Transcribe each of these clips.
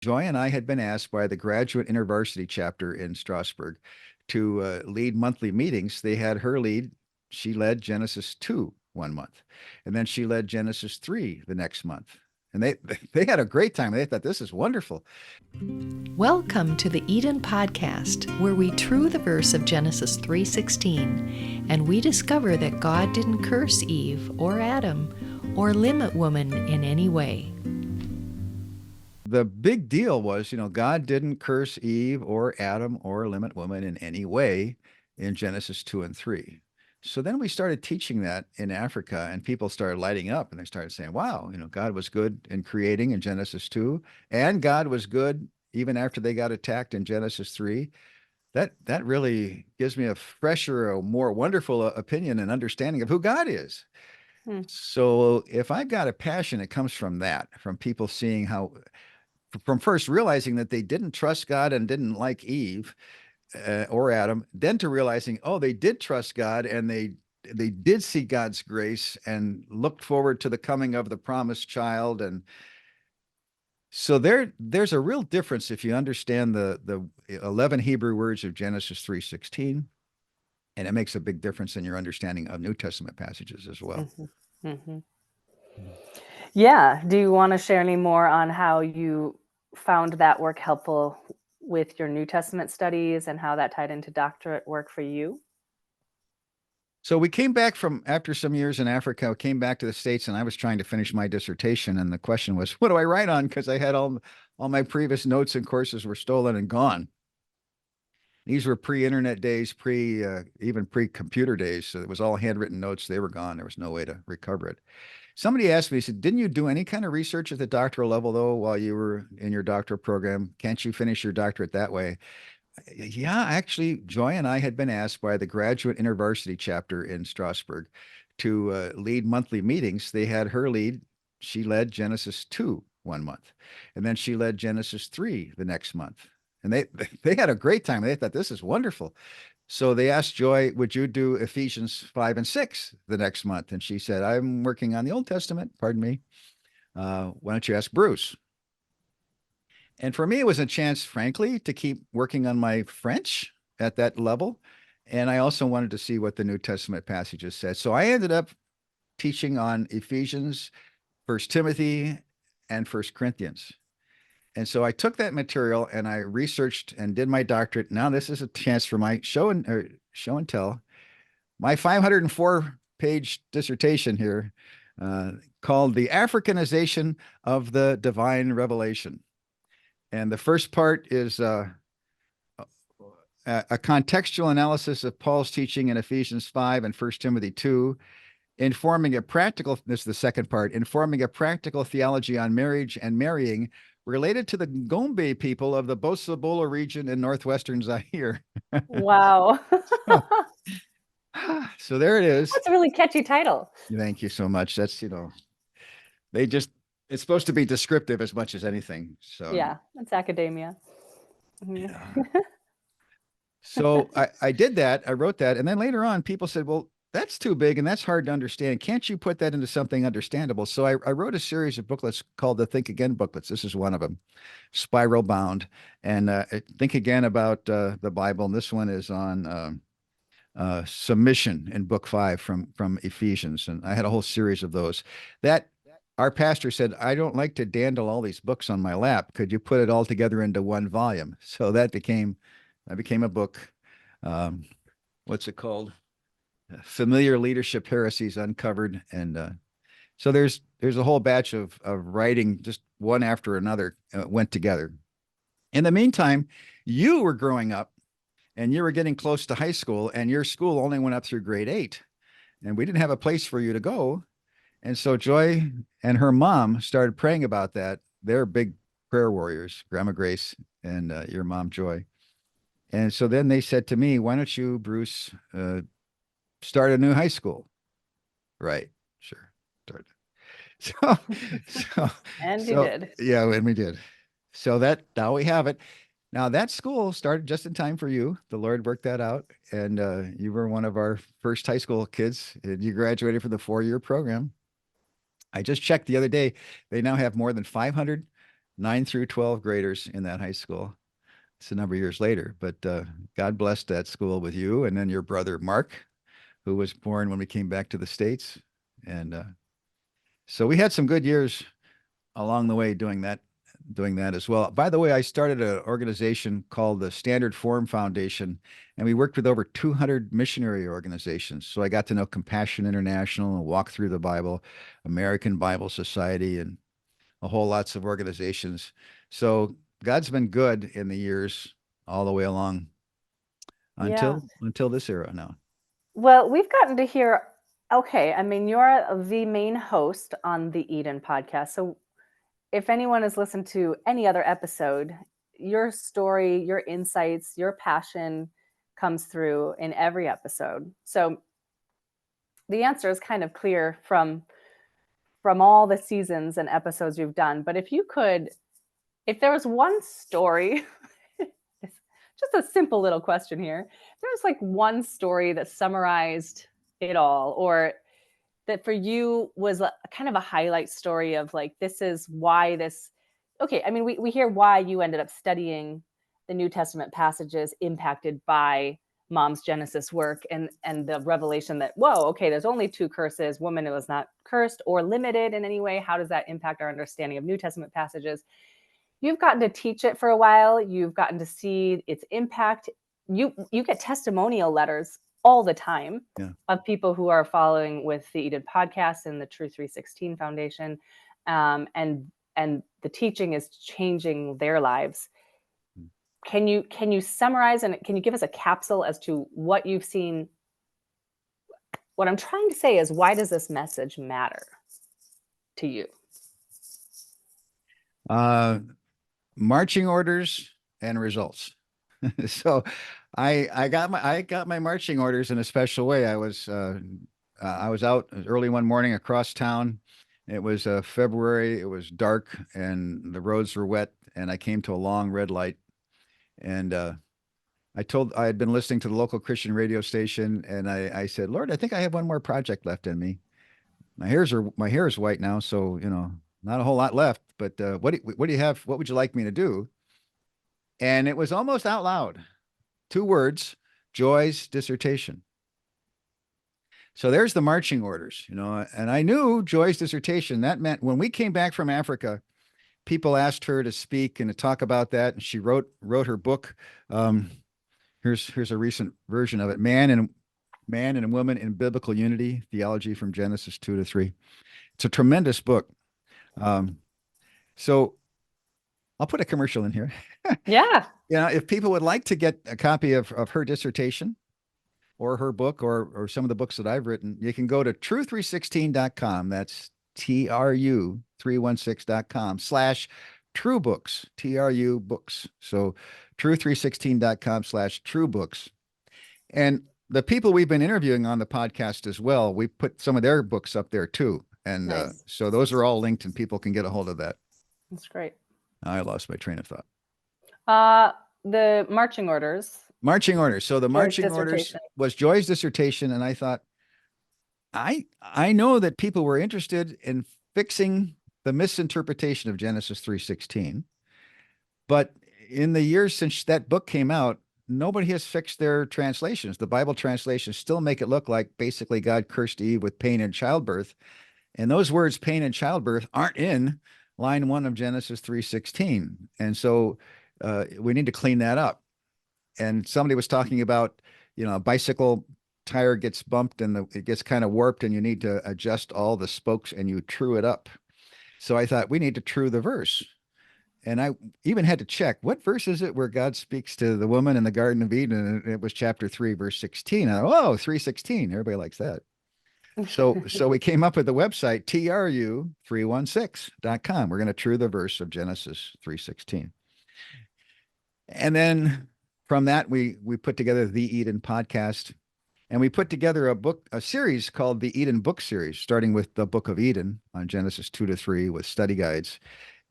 Joy and I had been asked by the graduate intervarsity chapter in Strasbourg to lead monthly meetings. They had her lead. She led Genesis 2 one month, and then she led Genesis 3 the next month. And they had a great time. They thought this is wonderful. Welcome to the Eden Podcast, where we true the verse of Genesis 3:16, and we discover that God didn't curse Eve or Adam or limit woman in any way. The big deal was, God didn't curse Eve or Adam or limit woman in any way in Genesis 2 and 3. So then we started teaching that in Africa, and people started lighting up and they started saying, wow, God was good in creating in Genesis 2, and God was good even after they got attacked in Genesis 3. That really gives me a fresher, a more wonderful opinion and understanding of who God is. Hmm. So if I've got a passion, it comes from that, from people seeing how, from first realizing that they didn't trust God and didn't like Eve or Adam, then to realizing, oh, they did trust God and they did see God's grace and looked forward to the coming of the promised child. And so there's a real difference if you understand the 11 Hebrew words of Genesis 3:16, and it makes a big difference in your understanding of New Testament passages as well. Mm-hmm. Mm-hmm. Yeah. Do you want to share any more on how you found that work helpful with your New Testament studies and how that tied into doctorate work for you? So we came back from after some years in Africa, came back to the States, and I was trying to finish my dissertation. And the question was, what do I write on? Because I had all my previous notes and courses were stolen and gone. These were pre-internet days, even pre-computer days. So it was all handwritten notes. They were gone. There was no way to recover it. Somebody asked me, he said, didn't you do any kind of research at the doctoral level, though, while you were in your doctoral program? Can't you finish your doctorate that way? Yeah, actually, Joy and I had been asked by the graduate intervarsity chapter in Strasbourg to lead monthly meetings. They had her lead. She led Genesis 2 one month, and then she led Genesis 3 the next month. And they had a great time. They thought this is wonderful. So they asked Joy, would you do Ephesians 5 and 6 the next month? And she said, I'm working on the Old Testament. Pardon me. Why don't you ask Bruce? And for me, it was a chance, frankly, to keep working on my French at that level. And I also wanted to see what the New Testament passages said. So I ended up teaching on Ephesians, First Timothy, and First Corinthians. And so I took that material and I researched and did my doctorate. Now this is a chance for my show and tell. My 504-page dissertation here, called "The Africanization of the Divine Revelation." And the first part is a contextual analysis of Paul's teaching in Ephesians 5 and First Timothy 2, informing a practical, this is the second part, informing a practical theology on marriage and marrying related to the Gombe people of the Bosabola region in northwestern Zaire. Wow. So there it is. That's a really catchy title. Thank you so much. That's, they just, it's supposed to be descriptive as much as anything. So Yeah, that's academia. yeah. So I did that. I wrote that. And then later on, people said, well, that's too big and that's hard to understand. Can't you put that into something understandable? So I wrote a series of booklets called the Think Again booklets. This is one of them, spiral bound. And think again about the Bible. And this one is on submission in book 5 from Ephesians. And I had a whole series of those. That our pastor said, I don't like to dandle all these books on my lap. Could you put it all together into one volume? So that became a book. What's it called? Familiar Leadership Heresies Uncovered. And so there's a whole batch of writing, just one after another, went together. In the meantime, you were growing up and you were getting close to high school, and your school only went up through grade 8, and we didn't have a place for you to go. And so Joy and her mom started praying about that. They're big prayer warriors, Grandma Grace and your mom Joy. And so then they said to me, why don't you, Bruce, start a new high school? Right. Sure. Start. So, And you did. Yeah, and we did. So now we have it. Now that school started just in time for you. The Lord worked that out. And you were one of our first high school kids, and you graduated from the 4-year program. I just checked the other day. They now have more than 500 9 through 12 graders in that high school. It's a number of years later, but God blessed that school with you, and then your brother Mark, who was born when we came back to the States. And so we had some good years along the way doing that as well. By the way, I started an organization called the Standard Form Foundation, and we worked with over 200 missionary organizations. So I got to know Compassion International and Walk Through the Bible, American Bible Society, and a whole lots of organizations. So God's been good in the years all the way along Yeah. until this era now. Well, we've gotten to hear, okay, I mean, you're the main host on the Eden podcast. So if anyone has listened to any other episode, your story, your insights, your passion comes through in every episode. So the answer is kind of clear from all the seasons and episodes you've done. But if there was one story, just a simple little question here, there's like one story that summarized it all, or that for you was a kind of a highlight story of like, this is why this, okay, I mean, we hear why you ended up studying the New Testament passages impacted by mom's Genesis work and the revelation that, whoa, okay, there's only two curses. Woman was not cursed or limited in any way. How does that impact our understanding of New Testament passages? You've gotten to teach it for a while. You've gotten to see its impact. You get testimonial letters all the time of people who are following with the Eden podcast and the True 316 Foundation, and the teaching is changing their lives. Can you summarize and can you give us a capsule as to what you've seen? What I'm trying to say is, why does this message matter to you? Marching orders and results. So I got my marching orders in a special way. I was out early one morning across town. It was February. It was dark and the roads were wet. And I came to a long red light. And I had been listening to the local Christian radio station, and I said, Lord, I think I have one more project left in me. My hair is white now, so not a whole lot left. But what do you have? What would you like me to do? And it was almost out loud. 2 words: Joy's dissertation. So there's the marching orders, and I knew Joy's dissertation. That meant when we came back from Africa, people asked her to speak and to talk about that, and she wrote her book. Here's a recent version of it: Man and Woman in Biblical Unity: Theology from Genesis 2 to 3. It's a tremendous book. So I'll put a commercial in here. Yeah. If people would like to get a copy of her dissertation or her book or some of the books that I've written, you can go to true316.com. That's TRU316.com/true books, TRU books. So true316.com/true books. And the people we've been interviewing on the podcast as well, we put some of their books up there too. And Nice. so those are all linked and people can get a hold of that. That's great. I lost my train of thought. The marching orders. Marching orders. So the Joy's marching orders dissertation. was Joy's dissertation. And I thought, I know that people were interested in fixing the misinterpretation of Genesis 3:16. But in the years since that book came out, nobody has fixed their translations. The Bible translations still make it look like basically God cursed Eve with pain and childbirth. And those words, pain and childbirth, aren't in line 1 of Genesis 3:16. And so we need to clean that up. And somebody was talking about, a bicycle tire gets bumped and it gets kind of warped and you need to adjust all the spokes and you true it up. So I thought we need to true the verse. And I even had to check, what verse is it where God speaks to the woman in the Garden of Eden? And it was chapter 3, verse 16. And 3:16. Everybody likes that. So we came up with the website, TRU316.com. We're going to true the verse of Genesis 3:16. And then from that, we put together the Eden podcast, and we put together a series called the Eden Book Series, starting with the Book of Eden on Genesis 2 to 3 with study guides.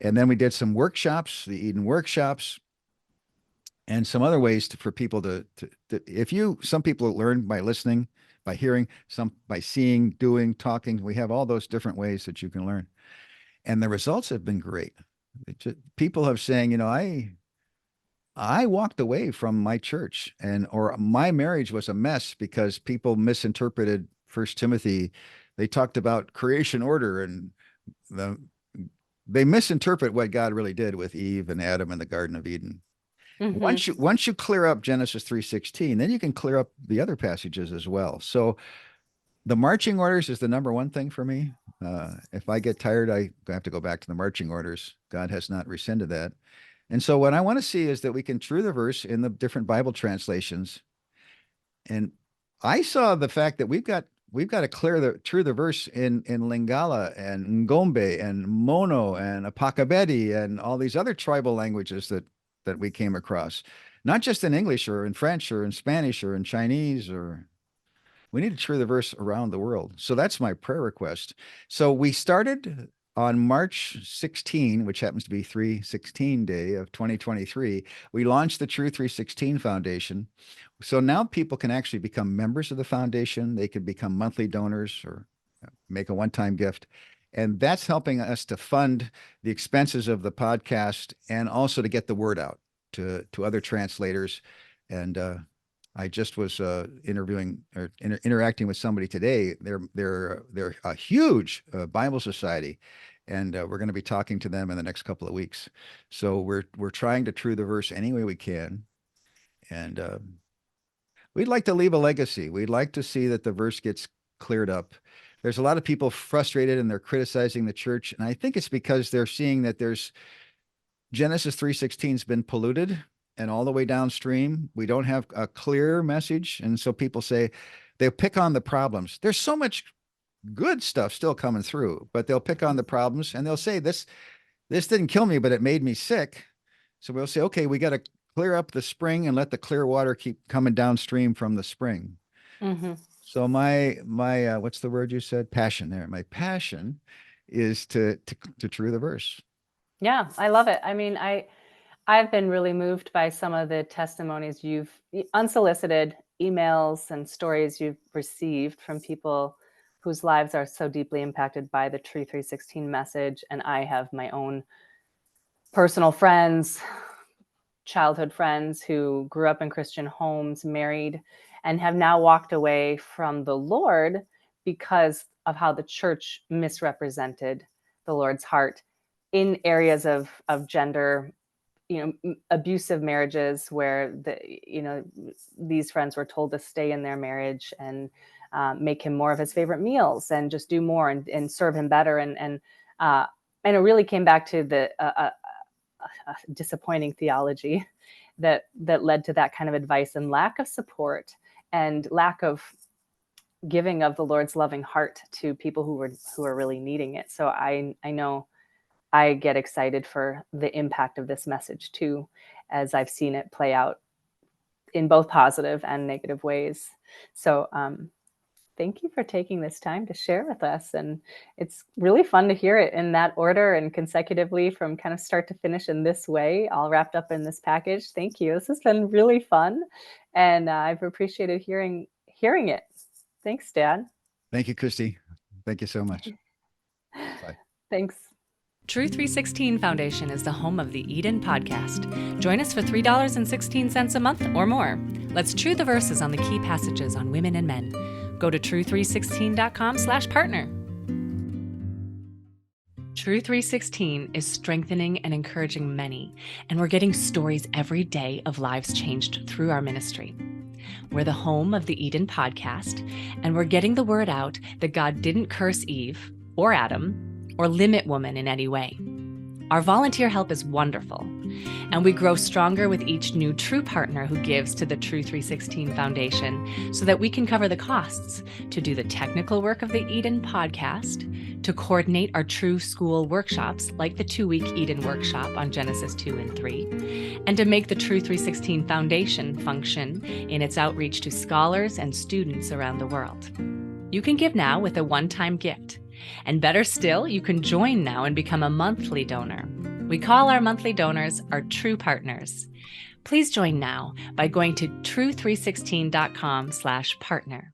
And then we did some workshops, the Eden workshops, and some other ways for people some people learn by listening, by hearing, some by seeing, doing, talking. We have all those different ways that you can learn. And the results have been great. People have saying, I walked away from my church or my marriage was a mess because people misinterpreted First Timothy. They talked about creation order and the, they misinterpret what God really did with Eve and Adam in the Garden of Eden. Once you clear up Genesis 3:16, then you can clear up the other passages as well. So the marching orders is the number one thing for me. If I get tired, I have to go back to the marching orders. God has not rescinded that. And so what I want to see is that we can true the verse in the different Bible translations. And I saw the fact that we've got to true the verse in Lingala and Ngombe and Mono and Apakabeti and all these other tribal languages that we came across. Not just in English or in French or in Spanish or in Chinese or we need to true the verse around the world. So that's my prayer request. So we started on March 16, which happens to be 316 day of 2023. We launched the True 316 Foundation. So now people can actually become members of the foundation. They can become monthly donors or make a one-time gift. And that's helping us to fund the expenses of the podcast and also to get the word out to other translators. And I just was interviewing or interacting with somebody today. They're a huge Bible society, and we're going to be talking to them in the next couple of weeks. So we're trying to true the verse any way we can, and we'd like to leave a legacy. We'd like to see that the verse gets cleared up. There's a lot of people frustrated and they're criticizing the church, and I think it's because they're seeing that there's Genesis 3:16 has been polluted and all the way downstream. We don't have a clear message. And so people say they pick on the problems. There's so much good stuff still coming through, but they'll pick on the problems and they'll say, this didn't kill me, but it made me sick. So we'll say, okay, we got to clear up the spring and let the clear water keep coming downstream from the spring. So my what's the word you said? Passion there. My passion is to true the verse. Yeah, I love it. I mean, I've been really moved by some of the testimonies unsolicited emails and stories you've received from people whose lives are so deeply impacted by the True 316 message. And I have my own personal friends, childhood friends who grew up in Christian homes, married, and have now walked away from the Lord because of how the church misrepresented the Lord's heart in areas of gender, abusive marriages where these friends were told to stay in their marriage and make him more of his favorite meals and just do more and serve him better. And it really came back to the disappointing theology that led to that kind of advice and lack of support and lack of giving of the Lord's loving heart to people who are really needing it. So I know I get excited for the impact of this message too, as I've seen it play out in both positive and negative ways. So thank you for taking this time to share with us. And it's really fun to hear it in that order and consecutively from kind of start to finish in this way, all wrapped up in this package. Thank you. This has been really fun. And I've appreciated hearing it. Thanks, Dad. Thank you, Christy. Thank you so much. Bye. Thanks. True 316 Foundation is the home of the Eden podcast. Join us for $3.16 a month or more. Let's true the verses on the key passages on women and men. Go to true316.com/partner. True 316 is strengthening and encouraging many, and we're getting stories every day of lives changed through our ministry. We're the home of the Eden podcast, and we're getting the word out that God didn't curse Eve or Adam or limit woman in any way. Our volunteer help is wonderful, and we grow stronger with each new true partner who gives to the True 316 Foundation so that we can cover the costs to do the technical work of the Eden podcast, to coordinate our True School workshops like the 2-week Eden workshop on Genesis 2 and 3, and to make the True 316 Foundation function in its outreach to scholars and students around the world. You can give now with a one-time gift. And better still, you can join now and become a monthly donor. We call our monthly donors our true partners. Please join now by going to true316.com/partner.